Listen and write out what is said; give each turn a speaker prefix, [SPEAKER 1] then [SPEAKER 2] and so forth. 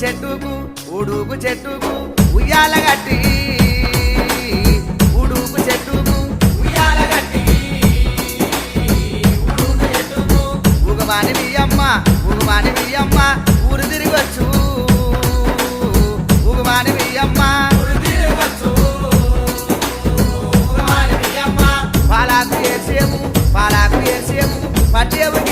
[SPEAKER 1] చెట్టుకు ఉడుగు చెట్టుకు ఉయ్యాల గట్టి ఉడుగు చెట్టుకు ఉయ్యాల గట్టి ఉడుగు చెట్టుకు ఉగమాని అమ్మ ఊరు తిరిగొచ్చు ఉగమాని అమ్మ ఊరు తిరిగొచ్చు పాలాకు వేసేము పట్టేవు